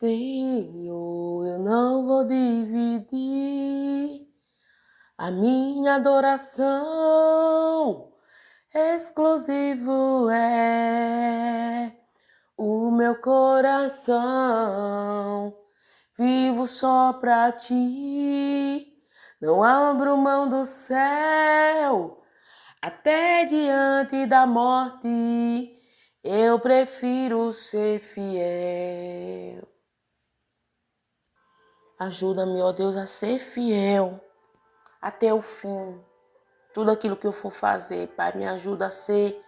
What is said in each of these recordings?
Senhor, eu não vou dividir a minha adoração. Exclusivo é o meu coração. Vivo só pra ti. Não abro mão do céu. Até diante da morte, eu prefiro ser fiel. Ajuda-me, ó Deus, a ser fiel até o fim. Tudo aquilo que eu for fazer, Pai, me ajuda a ser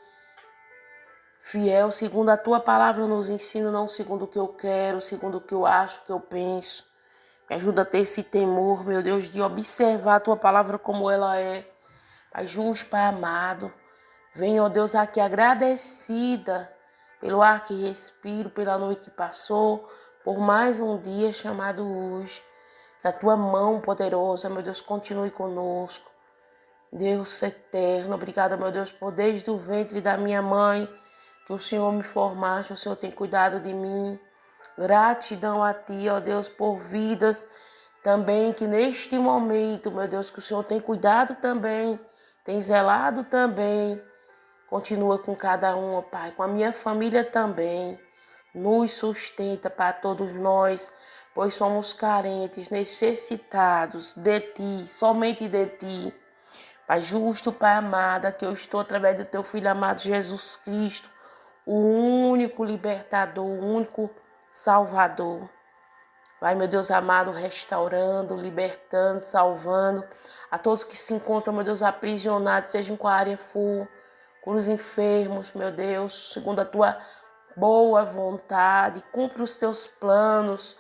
fiel segundo a Tua palavra nos ensina, não segundo o que eu quero, segundo o que eu acho, o que eu penso. Me ajuda a ter esse temor, meu Deus, de observar a Tua palavra como ela é. Pai justo, Pai amado, venho, ó Deus, aqui agradecida pelo ar que respiro, pela noite que passou, por mais um dia chamado hoje. Que a Tua mão poderosa, meu Deus, continue conosco. Deus eterno, obrigada, meu Deus, por desde o ventre da minha mãe, que o Senhor me formaste, o Senhor tem cuidado de mim. Gratidão a Ti, ó Deus, por vidas também, que neste momento, meu Deus, que o Senhor tem cuidado também, tem zelado também. Continua com cada um, ó Pai, com a minha família também. Nos sustenta para todos nós, pois somos carentes, necessitados de Ti, somente de Ti. Pai justo, Pai amado, que eu estou através do Teu Filho amado Jesus Cristo, o único libertador, o único Salvador. Vai, meu Deus amado, restaurando, libertando, salvando a todos que se encontram, meu Deus, aprisionados, seja em qual área for, cura os enfermos, meu Deus, segundo a Tua boa vontade, cumpre os Teus planos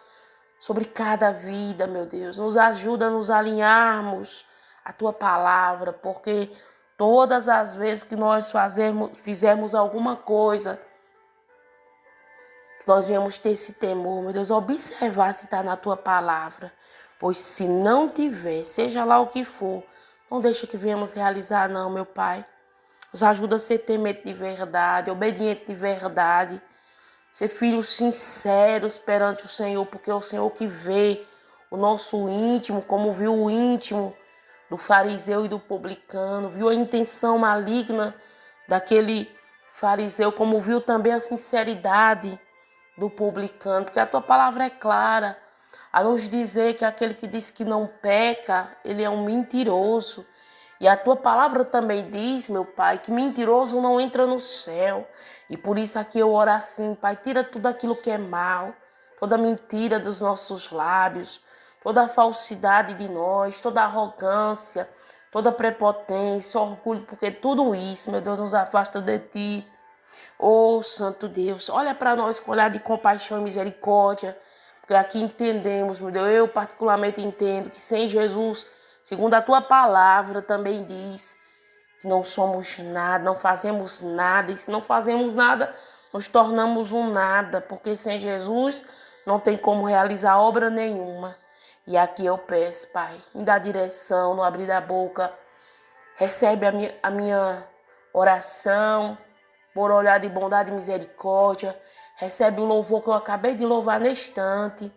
sobre cada vida, meu Deus. Nos ajuda a nos alinharmos à Tua palavra, porque todas as vezes que nós fizermos alguma coisa, nós viemos ter esse temor, meu Deus, observar se está na Tua palavra. Pois se não tiver, seja lá o que for, não deixa que venhamos realizar não, meu Pai. Nos ajuda a ser temente de verdade, obediente de verdade. Ser filhos sinceros perante o Senhor, porque é o Senhor que vê o nosso íntimo, como viu o íntimo do fariseu e do publicano, viu a intenção maligna daquele fariseu, como viu também a sinceridade do publicano, porque a Tua palavra é clara a nos dizer que aquele que diz que não peca, ele é um mentiroso. E a Tua palavra também diz, meu Pai, que mentiroso não entra no céu. E por isso aqui eu oro assim, Pai, tira tudo aquilo que é mal, toda mentira dos nossos lábios, toda a falsidade de nós, toda a arrogância, toda a prepotência, orgulho, porque tudo isso, meu Deus, nos afasta de Ti. Oh, Santo Deus, olha para nós com olhar de compaixão e misericórdia, porque aqui entendemos, meu Deus, eu particularmente entendo que sem Jesus, segundo a Tua palavra também diz, que não somos nada, não fazemos nada, e se não fazemos nada, nos tornamos um nada, porque sem Jesus não tem como realizar obra nenhuma. E aqui eu peço, Pai, me dá direção no abrir da boca, recebe a minha oração, por olhar de bondade e misericórdia, recebe o louvor que eu acabei de louvar neste instante,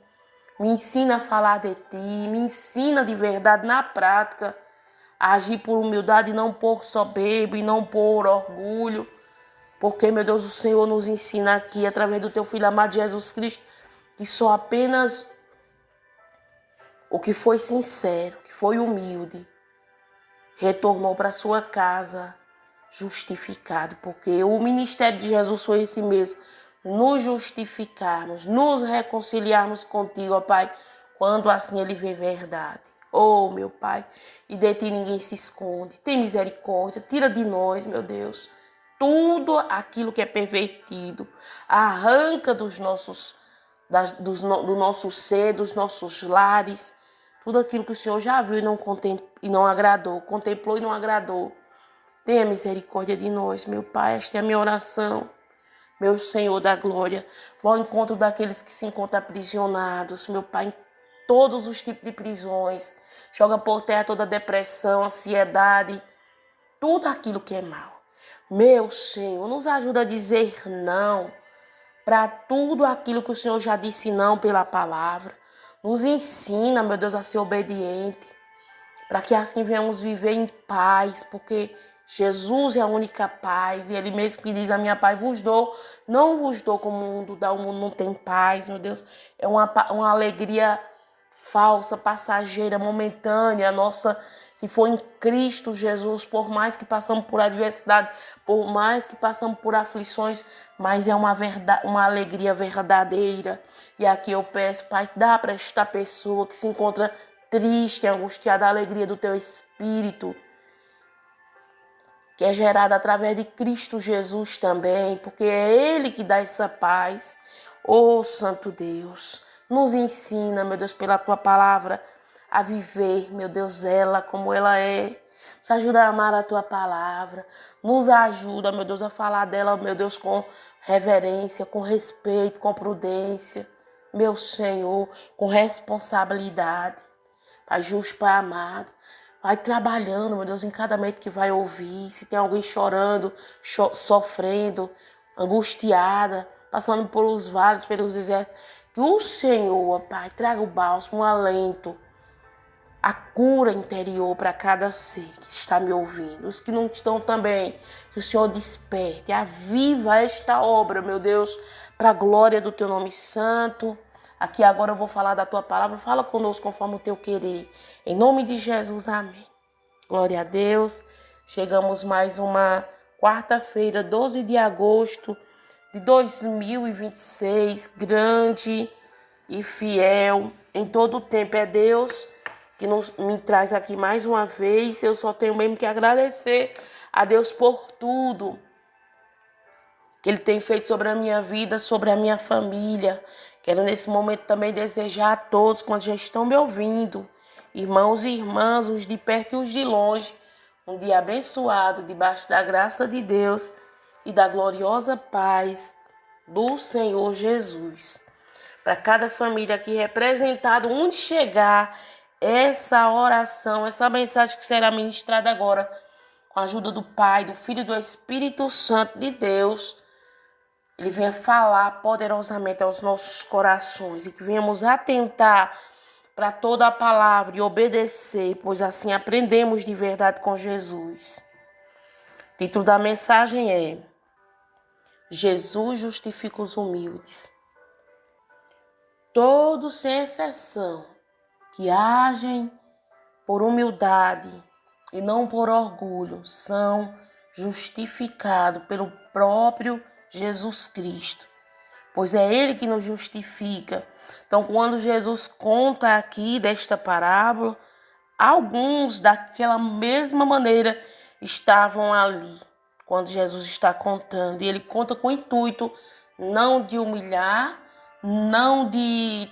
me ensina a falar de Ti, me ensina de verdade na prática, a agir por humildade e não por soberba e não por orgulho, porque, meu Deus, o Senhor nos ensina aqui, através do Teu Filho amado Jesus Cristo, que só apenas o que foi sincero, que foi humilde, retornou para sua casa justificado, porque o ministério de Jesus foi esse mesmo, nos justificarmos, nos reconciliarmos contigo, ó Pai, quando assim Ele vê verdade. Oh, meu Pai, e de Ti ninguém se esconde. Tem misericórdia, tira de nós, meu Deus, tudo aquilo que é pervertido. Arranca dos nossos, do nosso ser, dos nossos lares, tudo aquilo que o Senhor já viu e não agradou, contemplou e não agradou. Tenha misericórdia de nós, meu Pai. Esta é a minha oração. Meu Senhor da glória, vá ao encontro daqueles que se encontram aprisionados, meu Pai, em todos os tipos de prisões. Joga por terra toda depressão, ansiedade, tudo aquilo que é mal. Meu Senhor, nos ajuda a dizer não para tudo aquilo que o Senhor já disse não pela palavra. Nos ensina, meu Deus, a ser obediente, para que assim venhamos viver em paz, porque Jesus é a única paz, e Ele mesmo que diz, a minha paz vos dou, não vos dou como o mundo dá, o mundo não tem paz, meu Deus, é uma alegria falsa, passageira, momentânea, nossa, se for em Cristo Jesus, por mais que passamos por adversidade, por mais que passamos por aflições, mas é uma alegria verdadeira. E aqui eu peço, Pai, dá para esta pessoa que se encontra triste, angustiada, a alegria do Teu Espírito, que é gerada através de Cristo Jesus também, porque é Ele que dá essa paz. Oh, Santo Deus, nos ensina, meu Deus, pela Tua palavra, a viver, meu Deus, ela como ela é. Nos ajuda a amar a Tua palavra. Nos ajuda, meu Deus, a falar dela, meu Deus, com reverência, com respeito, com prudência. Meu Senhor, com responsabilidade. Pai justo, Pai amado. Vai trabalhando, meu Deus, em cada momento que vai ouvir. Se tem alguém chorando, sofrendo, angustiada, passando pelos vales, pelos desertos. Que o Senhor, Pai, traga o bálsamo, um alento, a cura interior para cada ser que está me ouvindo. Os que não estão também, que o Senhor desperte, aviva esta obra, meu Deus, para a glória do Teu nome santo. Aqui agora eu vou falar da Tua palavra. Fala conosco conforme o Teu querer. Em nome de Jesus, amém. Glória a Deus. Chegamos mais uma quarta-feira, 12 de agosto de 2026. Grande e fiel em todo o tempo. É Deus que me traz aqui mais uma vez. Eu só tenho mesmo que agradecer a Deus por tudo que Ele tem feito sobre a minha vida, sobre a minha família. Quero nesse momento também desejar a todos, quando já estão me ouvindo, irmãos e irmãs, os de perto e os de longe, um dia abençoado, debaixo da graça de Deus e da gloriosa paz do Senhor Jesus. Para cada família aqui representada, onde chegar essa oração, essa mensagem que será ministrada agora, com a ajuda do Pai, do Filho e do Espírito Santo de Deus, Ele venha falar poderosamente aos nossos corações e que venhamos atentar para toda a palavra e obedecer, pois assim aprendemos de verdade com Jesus. O título da mensagem é: Jesus justifica os humildes. Todos, sem exceção, que agem por humildade e não por orgulho, são justificados pelo próprio Jesus Cristo, pois é Ele que nos justifica. Então, quando Jesus conta aqui desta parábola, alguns daquela mesma maneira estavam ali, quando Jesus está contando, e Ele conta com o intuito não de humilhar, não de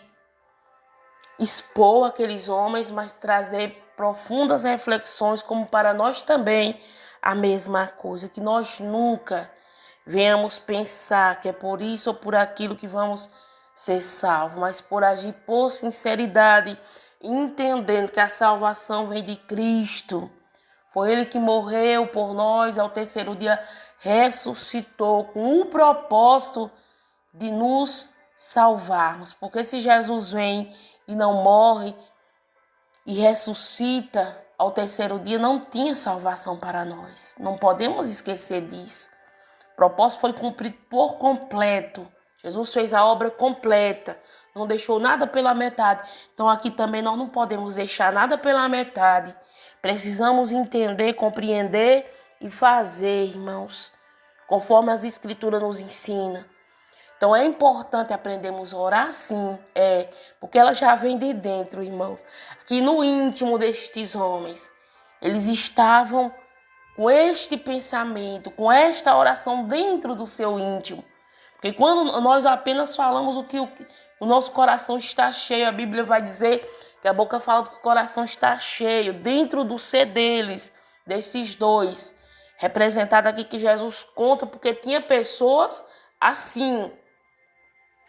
expor aqueles homens, mas trazer profundas reflexões, como para nós também a mesma coisa, que nós nunca venhamos pensar que é por isso ou por aquilo que vamos ser salvos, mas por agir por sinceridade, entendendo que a salvação vem de Cristo. Foi Ele que morreu por nós, ao terceiro dia ressuscitou com o propósito de nos salvarmos. Porque se Jesus vem e não morre e ressuscita ao terceiro dia, não tinha salvação para nós. Não podemos esquecer disso. O propósito foi cumprido por completo. Jesus fez a obra completa, não deixou nada pela metade. Então aqui também nós não podemos deixar nada pela metade. Precisamos entender, compreender e fazer, irmãos, conforme as Escrituras nos ensinam. Então é importante aprendermos a orar sim, porque ela já vem de dentro, irmãos. Aqui no íntimo destes homens, eles estavam com este pensamento, com esta oração dentro do seu íntimo. Porque quando nós apenas falamos o nosso coração está cheio, a Bíblia vai dizer que a boca fala que o coração está cheio, dentro do ser deles, desses dois, representado aqui que Jesus conta, porque tinha pessoas assim.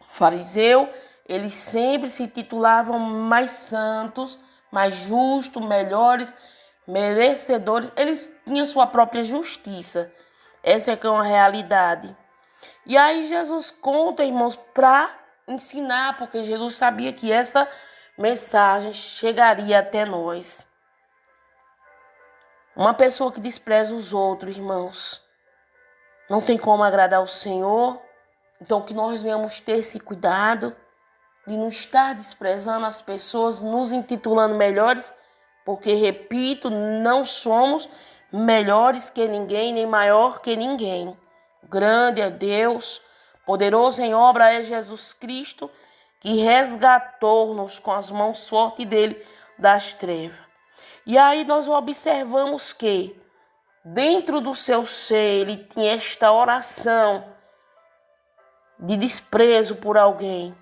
O fariseu, eles sempre se titulavam mais santos, mais justos, melhores, merecedores. Eles tinham sua própria justiça. Essa é que é uma realidade. E aí Jesus conta, irmãos, para ensinar, porque Jesus sabia que essa mensagem chegaria até nós. Uma pessoa que despreza os outros, irmãos, não tem como agradar o Senhor. Então que nós venhamos ter esse cuidado de não estar desprezando as pessoas, nos intitulando melhores, porque, repito, não somos melhores que ninguém, nem maior que ninguém. Grande é Deus, poderoso em obra é Jesus Cristo, que resgatou-nos com as mãos fortes dele das trevas. E aí nós observamos que dentro do seu ser ele tinha esta oração de desprezo por alguém.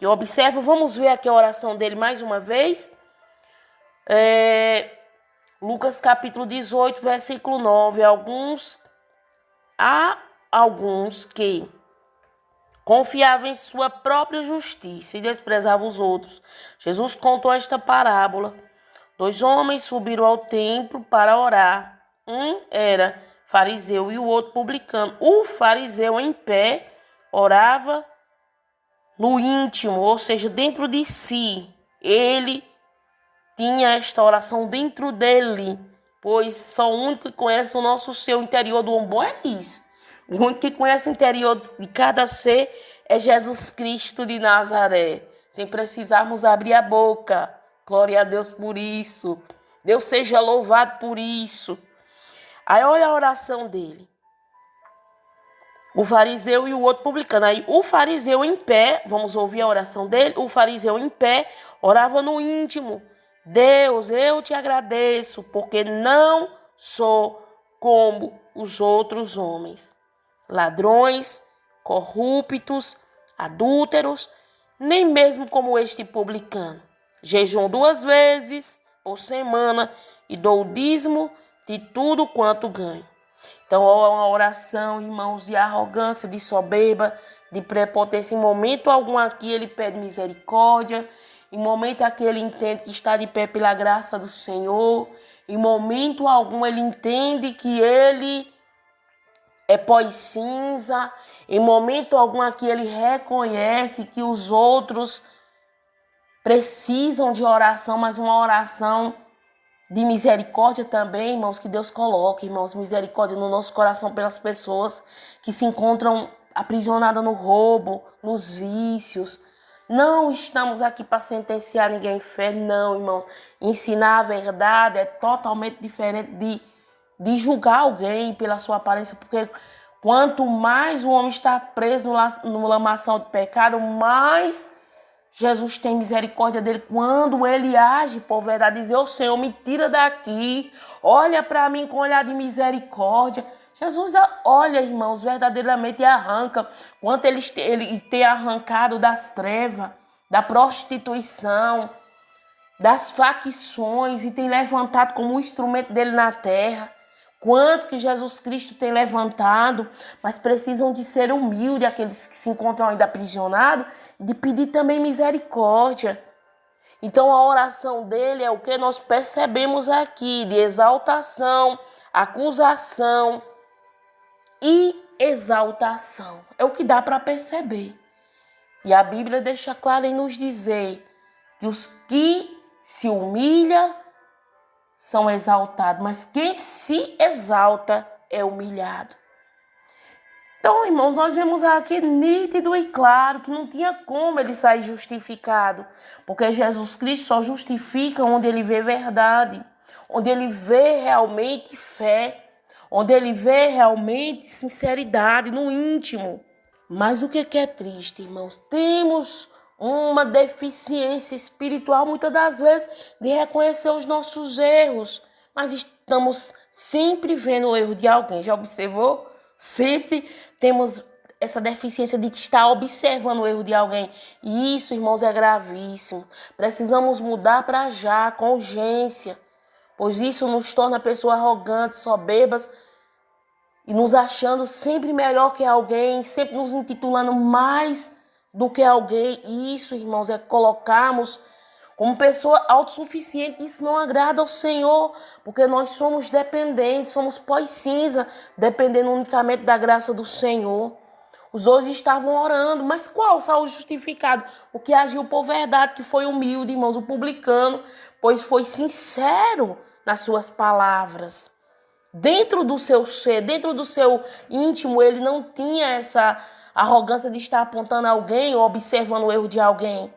E observa, vamos ver aqui a oração dele mais uma vez. Lucas capítulo 18, versículo 9. Há alguns que confiavam em sua própria justiça e desprezavam os outros. Jesus contou esta parábola. 2 homens subiram ao templo para orar. Um era fariseu e o outro publicano. O fariseu em pé orava no íntimo, ou seja, dentro de si. Ele tinha esta oração dentro dele, pois só o único que conhece o nosso ser, o interior do homem é isso. O único que conhece o interior de cada ser é Jesus Cristo de Nazaré, sem precisarmos abrir a boca. Glória a Deus por isso. Deus seja louvado por isso. Aí olha a oração dele. O fariseu e o outro publicano. Aí o fariseu em pé, vamos ouvir a oração dele. O fariseu em pé orava no íntimo. Deus, eu te agradeço, porque não sou como os outros homens. Ladrões, corruptos, adúlteros, nem mesmo como este publicano. Jejum 2 vezes por semana e dou o dízimo de tudo quanto ganho. Então, é uma oração, irmãos, de arrogância, de soberba, de prepotência. Em momento algum aqui ele pede misericórdia. Em momento aqui ele entende que está de pé pela graça do Senhor. Em momento algum ele entende que ele é pó e cinza. Em momento algum aqui ele reconhece que os outros precisam de oração, mas uma oração de misericórdia também, irmãos, que Deus coloque, irmãos, misericórdia no nosso coração pelas pessoas que se encontram aprisionadas no roubo, nos vícios. Não estamos aqui para sentenciar ninguém em fé, não, irmãos. Ensinar a verdade é totalmente diferente de julgar alguém pela sua aparência, porque quanto mais o homem está preso no lamaçal de pecado, mais Jesus tem misericórdia dele quando ele age por verdade. Diz, ô Senhor, me tira daqui. Olha para mim com olhar de misericórdia. Jesus olha, irmãos, verdadeiramente arranca. Quanto ele tem arrancado das trevas, da prostituição, das facções e tem levantado como um instrumento dele na terra. Quantos que Jesus Cristo tem levantado, mas precisam de ser humildes, aqueles que se encontram ainda aprisionados, e de pedir também misericórdia. Então a oração dele é o que nós percebemos aqui, de exaltação, acusação e exaltação. É o que dá para perceber. E a Bíblia deixa claro em nos dizer que os que se humilham são exaltados, mas quem se exalta é humilhado. Então, irmãos, nós vemos aqui nítido e claro que não tinha como ele sair justificado, porque Jesus Cristo só justifica onde ele vê verdade, onde ele vê realmente fé, onde ele vê realmente sinceridade no íntimo. Mas o que é triste, irmãos? Temos uma deficiência espiritual, muitas das vezes, de reconhecer os nossos erros. Mas estamos sempre vendo o erro de alguém. Já observou? Sempre temos essa deficiência de estar observando o erro de alguém. E isso, irmãos, é gravíssimo. Precisamos mudar para já, com urgência. Pois isso nos torna pessoas arrogantes, soberbas, e nos achando sempre melhor que alguém, sempre nos intitulando mais do que alguém. Isso, irmãos, é colocarmos como pessoa autossuficiente. Isso não agrada ao Senhor, porque nós somos dependentes, somos pó e cinza, dependendo unicamente da graça do Senhor. Os dois estavam orando, mas qual Saul justificado? O que agiu por verdade, que foi humilde, irmãos, o publicano, pois foi sincero nas suas palavras. Dentro do seu ser, dentro do seu íntimo, ele não tinha essa arrogância de estar apontando alguém ou observando o erro de alguém.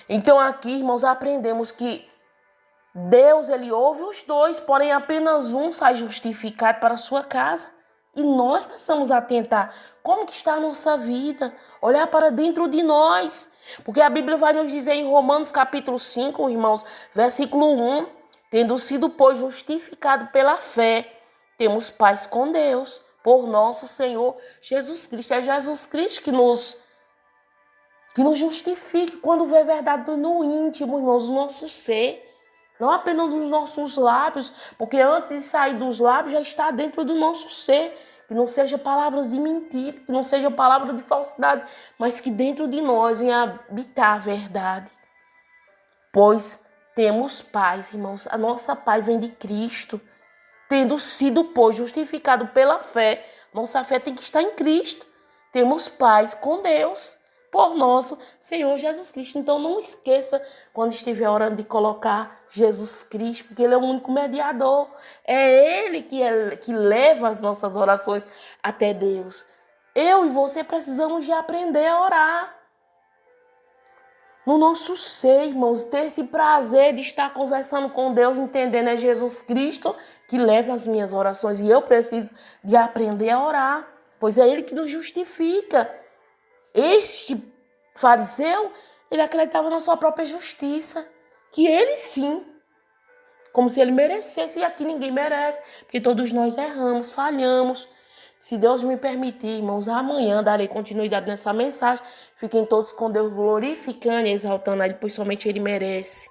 Então aqui, irmãos, aprendemos que Deus, ele ouve os dois, porém apenas um sai justificado para a sua casa. E nós precisamos atentar como que está a nossa vida, olhar para dentro de nós. Porque a Bíblia vai nos dizer em Romanos capítulo 5, irmãos, versículo 1, tendo sido, pois, justificado pela fé, temos paz com Deus, por nosso Senhor Jesus Cristo. É Jesus Cristo que nos justifica quando vê verdade no íntimo, irmãos, no nosso ser. Não apenas dos nossos lábios, porque antes de sair dos lábios já está dentro do nosso ser. Que não seja palavras de mentira, que não seja palavra de falsidade, mas que dentro de nós venha habitar a verdade. Pois temos paz, irmãos. A nossa paz vem de Cristo. Tendo sido, pois, justificado pela fé, nossa fé tem que estar em Cristo. Temos paz com Deus, por nosso Senhor Jesus Cristo. Então não esqueça, quando estiver orando, de colocar Jesus Cristo, porque Ele é o único mediador. É Ele que leva as nossas orações até Deus. Eu e você precisamos de aprender a orar. No nosso ser, irmãos, ter esse prazer de estar conversando com Deus, entendendo é Jesus Cristo que leva as minhas orações. E eu preciso de aprender a orar, pois é Ele que nos justifica. Este fariseu, ele acreditava na sua própria justiça, que ele sim, como se ele merecesse, e aqui ninguém merece, porque todos nós erramos, falhamos. Se Deus me permitir, irmãos, amanhã darei continuidade nessa mensagem. Fiquem todos com Deus, glorificando e exaltando a Ele, pois somente Ele merece.